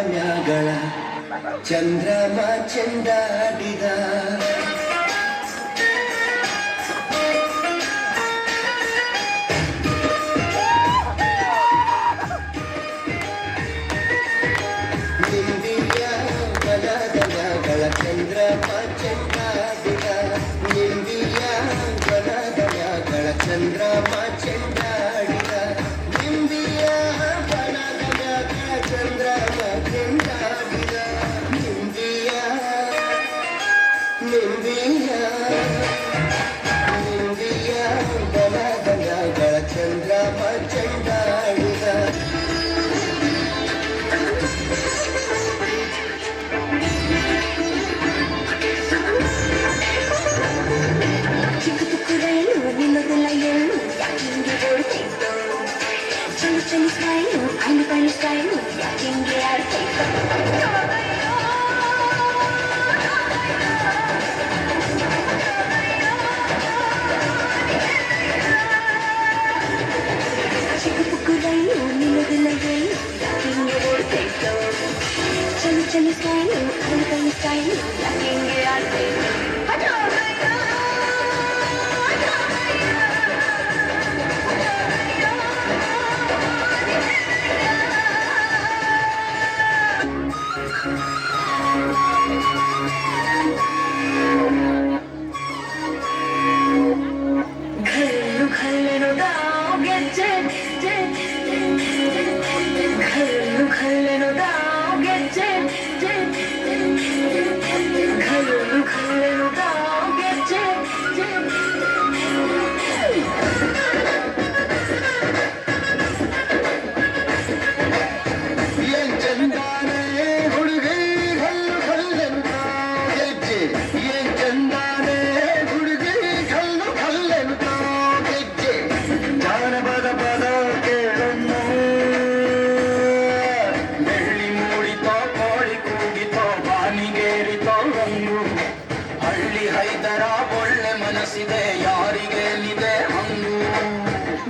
ಮ್ಯಾಗಳ ಚಂದ್ರಮ ಚೆಂಡಾಡಿದ ನಿಂಬಿಯ ಬಲದ ಮ್ಯಾಗಳ ಚಂದ್ರಮ ಚೆಂಡಾಡಿದ ನಿಂಬಿಯ ಬಲದ ಮ್ಯಾಗಳ ಚಂದ್ರಮ ಚೆಂಡಾಡಿದ ನಿಂಬಿಯ ಬಲದ ಮ್ಯಾಗಳ ಚಂದ್ರಮ ಚೆಂಡಾಡಿದ ನಿಂಬಿಯ ನಿಂಬಿಯ ನಿಂಬಿಯ ಬಲದ ಮ್ಯಾಗಳ ಚಂದ್ರಮ ಚೆಂಡಾಡಿದ Chili style, I'm the kind of style, I can get out of Chili style, I'm the kind of style, I can get out of ಹೈದರ ಒಳ್ಳೆ ಮನಸ್ಸಿದೆ ಯಾರಿಗೇನಿದೆ ಹಂಗು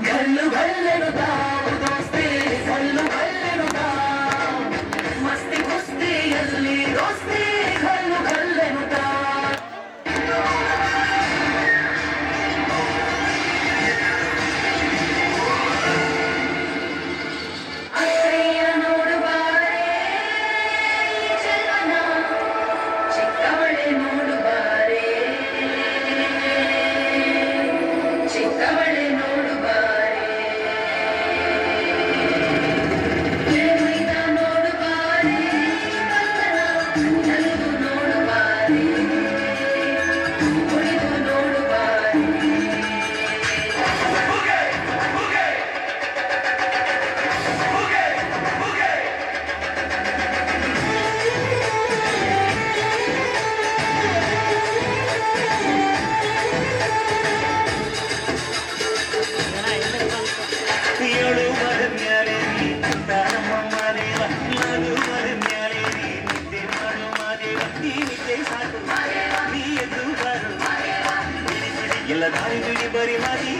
ಗಲ್ಲು ಗಲ್ಲೆನು ತಾವು ದೋಸ್ತಿ ಗಲ್ಲು ಗಲ್ಲೆನು ಮಸ್ತಿ ಕುಸ್ತಿಯಲ್ಲಿ ದೋಸ್ತಿ ಗಲ್ಲು ಗಲ್ಲೆನು ಎಲ್ಲ ದಾರಿ ಬಿಡಿ ಬರಿ ಮಾದಿ